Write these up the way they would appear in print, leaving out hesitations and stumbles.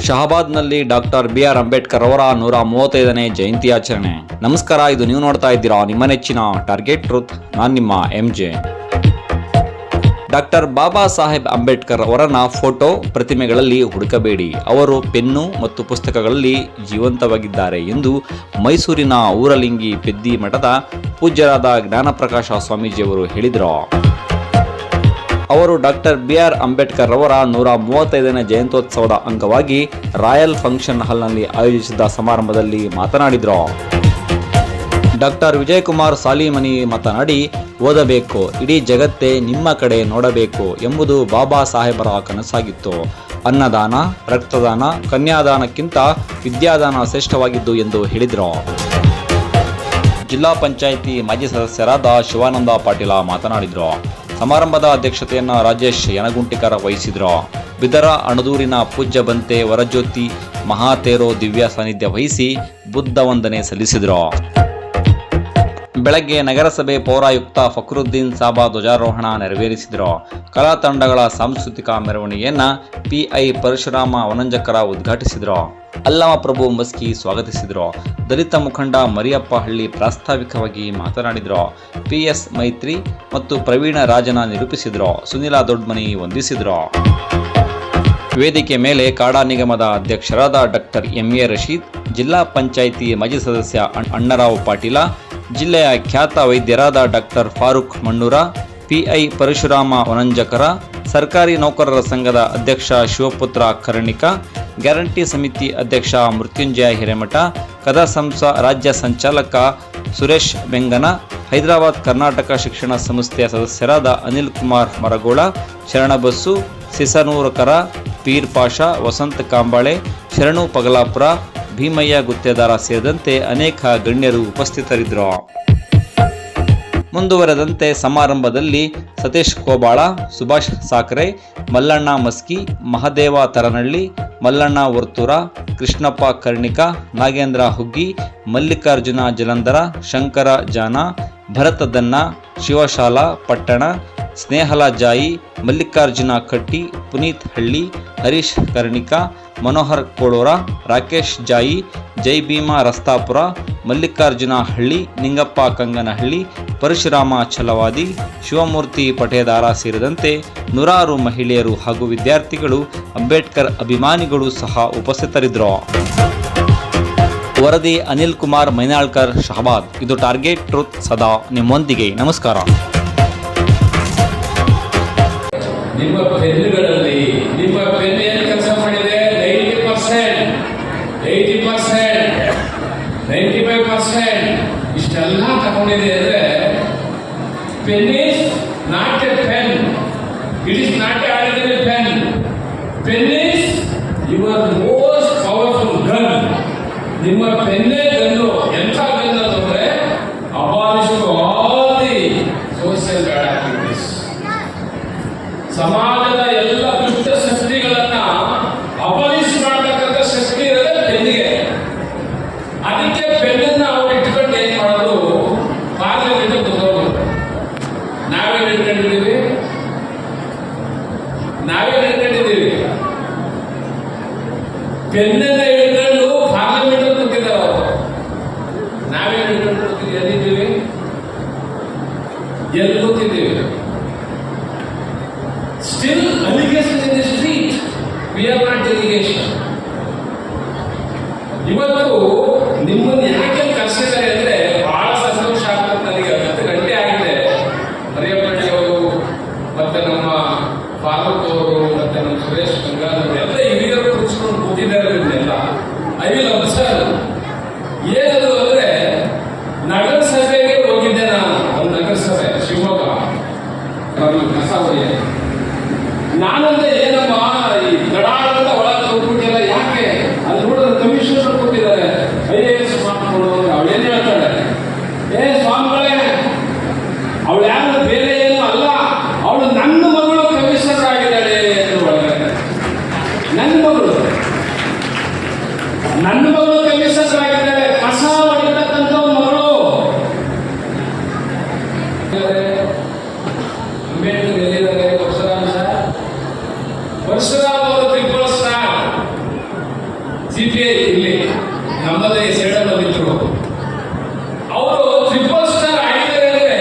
ಶಹಾಬಾದ್ನಲ್ಲಿ doctor BR Ambedkar ಅವರ 135ನೇ ಜಯಂತಿ ಆಚರಣೆ. ನಮಸ್ಕಾರ, ಇದು ನೀವು ನೋಡ್ತಾ ಇದ್ದೀರಾ ನಿಮ್ಮ ನೆಚ್ಚಿನ ಟಾರ್ಗೆಟ್ ಟ್ರೂತ್. ನಾನು ನಿಮ್ಮ MJ. ಡಾಕ್ಟರ್ ಬಾಬಾ ಸಾಹೇಬ್ ಅಂಬೇಡ್ಕರ್ ಅವರನ್ನ ಫೋಟೋ, ಪ್ರತಿಮೆಗಳಲ್ಲಿ ಹುಡುಕಬೇಡಿ, ಅವರು ಪೆನ್ನು ಮತ್ತು ಪುಸ್ತಕಗಳಲ್ಲಿ ಜೀವಂತವಾಗಿದ್ದಾರೆ ಎಂದು ಮೈಸೂರಿನ ಊರಲಿಂಗಿ ಪೆದ್ದಿ ಮಠದ ಪೂಜ್ಯರಾದ ಜ್ಞಾನಪ್ರಕಾಶ ಸ್ವಾಮೀಜಿಯವರು ಹೇಳಿದರು. ಅವರು ಡಾಕ್ಟರ್ BR ಅಂಬೇಡ್ಕರ್ ಅವರ 135ನೇ ಜಯಂತ್ಯೋತ್ಸವದ ಅಂಗವಾಗಿ ರಾಯಲ್ ಫಂಕ್ಷನ್ ಹಾಲ್ನಲ್ಲಿ ಆಯೋಜಿಸಿದ ಸಮಾರಂಭದಲ್ಲಿ ಮಾತನಾಡಿದರು. ಡಾಕ್ಟರ್ ವಿಜಯಕುಮಾರ್ ಸಾಲಿಮನಿ ಮಾತನಾಡಿ, ಓದಬೇಕು, ಇಡೀ ಜಗತ್ತೇ ನಿಮ್ಮ ಕಡೆ ನೋಡಬೇಕು ಎಂಬುದು ಬಾಬಾ ಸಾಹೇಬರ ಕನಸಾಗಿತ್ತು. ಅನ್ನದಾನ, ರಕ್ತದಾನ, ಕನ್ಯಾದಾನಕ್ಕಿಂತ ವಿದ್ಯಾದಾನ ಶ್ರೇಷ್ಠವಾಗಿದ್ದು ಎಂದು ಹೇಳಿದರು. ಜಿಲ್ಲಾ ಪಂಚಾಯಿತಿ ಮಾಜಿ ಸದಸ್ಯರಾದ ಶಿವಾನಂದ ಪಾಟೀಲ ಮಾತನಾಡಿದರು. ಸಮಾರಂಭದ ಅಧ್ಯಕ್ಷತೆಯನ್ನು ರಾಜೇಶ್ ಯನಗುಂಟಿಕರ ವಹಿಸಿದರು. ಬಿದರ ಅಣದೂರಿನ ಪೂಜ್ಯ ಬಂತೆ ವರಜ್ಯೋತಿ ಮಹಾತೇರೋ ದಿವ್ಯ ಸಾನ್ನಿಧ್ಯ ವಹಿಸಿ ಬುದ್ಧ ವಂದನೆ ಸಲ್ಲಿಸಿದರು. ಬೆಳಗ್ಗೆ ನಗರಸಭೆ ಪೌರಾಯುಕ್ತ ಫಕ್ರುದ್ದೀನ್ ಸಾಬಾ ಧ್ವಜಾರೋಹಣ ನೆರವೇರಿಸಿದರು. ಕಲಾ ತಂಡಗಳ ಸಾಂಸ್ಕೃತಿಕ ಮೆರವಣಿಗೆಯನ್ನು PI ಪರಶುರಾಮ ವನಂಜಕರ ಉದ್ಘಾಟಿಸಿದರು. ಅಲ್ಲಮ ಪ್ರಭು ಮಸ್ಕಿ ಸ್ವಾಗತಿಸಿದರು. ದಲಿತ ಮುಖಂಡ ಮರಿಯಪ್ಪ ಹಳ್ಳಿ ಪ್ರಾಸ್ತಾವಿಕವಾಗಿ ಮಾತನಾಡಿದರು. PS ಮೈತ್ರಿ ಮತ್ತು ಪ್ರವೀಣ ರಾಜನ ನಿರೂಪಿಸಿದರು. ಸುನಿಲ ದೊಡ್ಮನಿ ವಂದಿಸಿದರು. ವೇದಿಕೆ ಮೇಲೆ ಕಾಡಾ ನಿಗಮದ ಅಧ್ಯಕ್ಷರಾದ ಡಾಕ್ಟರ್ MA ರಶೀದ್, ಜಿಲ್ಲಾ ಪಂಚಾಯಿತಿ ಮಾಜಿ ಸದಸ್ಯ ಅಣ್ಣರಾವ್ ಪಾಟೀಲ, ಜಿಲ್ಲೆಯ ಖ್ಯಾತ ವೈದ್ಯರಾದ ಡಾಕ್ಟರ್ ಫಾರೂಕ್ ಮಣ್ಣೂರ, PI ಪರಶುರಾಮ ವನಂಜಕರ, ಸರ್ಕಾರಿ ನೌಕರರ ಸಂಘದ ಅಧ್ಯಕ್ಷ ಶಿವಪುತ್ರ ಕರ್ಣಿಕ, ಗ್ಯಾರಂಟಿ ಸಮಿತಿ ಅಧ್ಯಕ್ಷ ಮೃತ್ಯುಂಜಯ ಹಿರೇಮಠ, ಕದಾಸಂಸ ರಾಜ್ಯ ಸಂಚಾಲಕ ಸುರೇಶ್ ಬೆಂಗನ, ಹೈದರಾಬಾದ್ ಕರ್ನಾಟಕ ಶಿಕ್ಷಣ ಸಂಸ್ಥೆಯ ಸದಸ್ಯರಾದ ಅನಿಲ್ ಕುಮಾರ್ ಮರಗೋಳ, ಶರಣಬಸ್ಸು, ಸಿಸನೂರಕರ, ಪೀರ್ ಪಾಷಾ, ವಸಂತ ಕಾಂಬಾಳೆ, ಶರಣು ಪಗಲಾಪುರ, ಭೀಮಯ್ಯ ಗುತ್ತೇದಾರ ಸೇರಿದಂತೆ ಅನೇಕ ಗಣ್ಯರು ಉಪಸ್ಥಿತರಿದ್ದರು. ಮುಂದುವರೆದಂತೆ ಸಮಾರಂಭದಲ್ಲಿ ಸತೀಶ್ ಕೋಬಾಳ, ಸುಭಾಷ್ ಸಾಕರೆ, ಮಲ್ಲಣ್ಣ ಮಸ್ಕಿ, ಮಹದೇವ ತರನಹಳ್ಳಿ, ಮಲ್ಲಣ್ಣ ವರ್ತೂರ, ಕೃಷ್ಣಪ್ಪ ಕರ್ಣಿಕ, ನಾಗೇಂದ್ರ ಹುಗ್ಗಿ, ಮಲ್ಲಿಕಾರ್ಜುನ ಜಲಂಧರ, ಶಂಕರ ಜಾನ, ಭರತ ದನ್ನ, ಶಿವಶಾಲಾ ಪಟ್ಟಣ, ಸ್ನೇಹಲ ಜಾಯಿ, ಮಲ್ಲಿಕಾರ್ಜುನ ಕಟ್ಟಿ, ಪುನೀತ್ ಹಳ್ಳಿ, ಹರೀಶ್ ಕರ್ಣಿಕ, ಮನೋಹರ್ ಕೋಳೂರ, ರಾಕೇಶ್ ಜಾಯಿ, ಜೈ ಭೀಮಾ ರಸ್ತಾಪುರ, ಮಲ್ಲಿಕಾರ್ಜುನ ಹಳ್ಳಿ, ನಿಂಗಪ್ಪ ಕಂಗನಹಳ್ಳಿ, ಪರಶುರಾಮ ಛಲವಾದಿ, ಶಿವಮೂರ್ತಿ ಪಟೇದಾರ ಸೇರಿದಂತೆ ನೂರಾರು ಮಹಿಳೆಯರು ಹಾಗೂ ವಿದ್ಯಾರ್ಥಿಗಳು, ಅಂಬೇಡ್ಕರ್ ಅಭಿಮಾನಿಗಳು ಸಹ ಉಪಸ್ಥಿತರಿದ್ದರು. ವರದಿ ಅನಿಲ್ ಕುಮಾರ್ ಮೈನಾಳ್ಕರ್, ಶಹಾಬಾದ್. ಇದು ಟಾರ್ಗೆಟ್ ಟ್ರೂತ್, ಸದಾ ನಿಮ್ಮೊಂದಿಗೆ. ನಮಸ್ಕಾರ. ನಿಮ್ಮ ಪೆನ್ನುಗಳಲ್ಲಿ ನಿಮ್ಮ ಪೆನ್ ಏನು ಕೆಲಸ ಮಾಡಿದೆ? 80%, 95% ಇಷ್ಟೆಲ್ಲ ತಗೊಂಡಿದೆ ಅಂದ್ರೆ pen is not A pen, it is not A ordinary pen. Pen is your most powerful gun. ನಿಮ್ಮ ಪೆನ್ನೇ ಗನ್ನು. ಎಂಥ ಗನ್ ಅಂತಂದ್ರೆ abolish all the social bad activities. ಸಮಾಜದ ಎಲ್ಲ ದುಷ್ಟ ಶಕ್ತಿಗಳನ್ನ ಅಬಾಲಿಶ್ ಮಾಡತಕ್ಕಂಥ ಶಕ್ತಿ ಇರೋದೇ ಪೆನ್ನಿಗೆ. ಅದಕ್ಕೆ ಪೆನ್ನನ್ನ ಅವ್ರು ಇಟ್ಕೊಂಡು ಏನ್ ಮಾಡೋದು? ಪಾರ್ಲಿಮೆಂಟ್ ಕುತ್ಕೊಂಡು ನಾವೇನ್ ಇಟ್ಕೊಂಡಿದ್ದೀವಿ? ಪೆನ್ನನ್ನ ಇಟ್ಕೊಂಡು ಪಾರ್ಲಿಮೆಂಟ್ ಕೂತಿದ್ದಾರೆ ಅವರು. ನಾವೇನ್ ಇಟ್ಕೊಂಡು ಕೂತಿದ್ದೀವಿ? ಎಲ್ಲಿದ್ದೀವಿ? ಎಲ್ಲಿ ಕೂತಿದ್ದೀವಿ? Still allegations in the street. We are not delegation. ಇವತ್ತು ನಿಮ್ಮನ್ನು ಯಾಕೆ ಕರೆಸಿದ್ದಾರೆ ಅಂದ್ರೆ ಬಹಳ ಸಂತೋಷ ಆಗ್ತದೆ ನನಗೆ. 10 ಗಂಟೆ ಆಗಿದೆ. ಮರಿಯಪ್ಪಳ್ಳಿ ಅವರು ಮತ್ತೆ ನಮ್ಮ ಫಾರೂಕ್ ಅವರು ಮತ್ತೆ ನಮ್ಮ ಸುರೇಶ್ ಗಂಗಾಧರ್ ಎಲ್ಲ ಹಿರಿಯರು ಕೂರಿಸ್ಕೊಂಡು ಕೂತಿದ್ದಾರೆ. ಇದನ್ನೆಲ್ಲ ಐ ವಿಲ್ ಅಬ್ಸರ್ವ್. ಏನದು ಅಂದ್ರೆ ನಗರಸಭೆಗೆ ಹೋಗಿದ್ದೆ ನಾನು. ಒಂದು ನಗರಸಭೆ ಶಿವಮೊಗ್ಗ, ಕಸ ಹೊಯ್ಯ. ನಾನಂದ್ರೆ ಏನಮ್ಮ ಈ ಗಡಾಳಂತ ಒಳಗೆ ಹೋಗ್ಬಿಟ್ಟಿಲ್ಲ. ಯಾಕೆ? ಅಲ್ಲಿ ನೋಡಿದ್ರೆ ಕಮಿಷನರ್ ಕೊಟ್ಟಿದ್ದಾರೆ, IAS ಸ್ವಾಮಿಗಳು. ಅವಳೇನ್ ಹೇಳ್ತಾಳೆ? ಸ್ವಾಮಿಗಳೇ, ಅವಳು ಯಾರು ಬೇರೆ ಏನು ಅಲ್ಲ, ಅವಳು ನನ್ನ ಮಗಳು ಕಮಿಷನರ್ ಆಗಿದ್ದಾಳೆ ಎಂದು ಒಳಗಡೆ. ನನ್ನ ಮಗಳು ಕಮಿಷನರ್ ಆಗಿದ್ದಾಳೆ. ಕಸ ಹೊಡಿತಕ್ಕಂಥ ಮಗಳು. ಅಂಬೇಡ್ಕರ್ ಎಲ್ಲಿದ್ದಾರೆ? ಪರಶುರಾಮ್ ಅವರು ತ್ರಿಪುರ ಸ್ಟಾರ್. CPI ಇಲ್ಲಿ ನಮ್ಮದೇ ಸೇಡಲ್ಲಿದ್ರು ಅವರು ಟ್ರಿಪಲ್ ಸ್ಟಾರ್ ಆಗಿದ್ದಾರೆ ಅಂದ್ರೆ,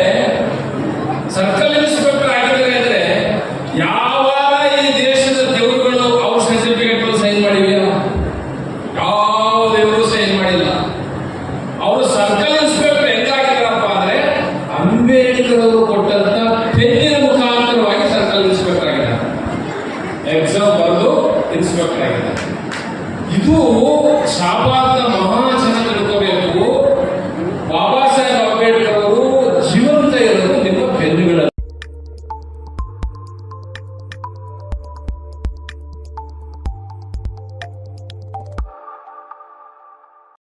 ಸರ್ಕಲ್ ಇನ್ಸ್ಪೆಕ್ಟರ್ ಆಗಿದ್ದಾರೆ ಅಂದ್ರೆ, ಯಾವ ಈ ದೇಶದ ದೇವರುಗಳು ಅವ್ರ ಸರ್ಟಿಫಿಕೇಟ್ ಸೈನ್ ಮಾಡಿವೆಯಾ? ಯಾವ ದೇವರು ಸೈನ್ ಮಾಡಿಲ್ಲ. ಅವರು ಸರ್ಕಲ್ ಇನ್ಸ್ಪೆಕ್ಟರ್ ಹೆಂಗಾಗಿದ್ದಾರಪ್ಪ ಅಂದ್ರೆ, ಅಂಬೇಡ್ಕರ್ ಅವರು ಕೊಟ್ಟಂತ ಪೆನ್ನಿನ ಮುಖಾಂತರವಾಗಿ ಸರ್ಕಲ್ ಇನ್ಸ್ಪೆಕ್ಟರ್ ಆಗಿದ್ದಾರೆ. ಎಕ್ಸಾಮ್ ಬರೆದು ಇನ್ಸ್ಪೆಕ್ಟರ್ ಆಗಿದ್ದಾರೆ. ಇದು ಶಾಬಾದ್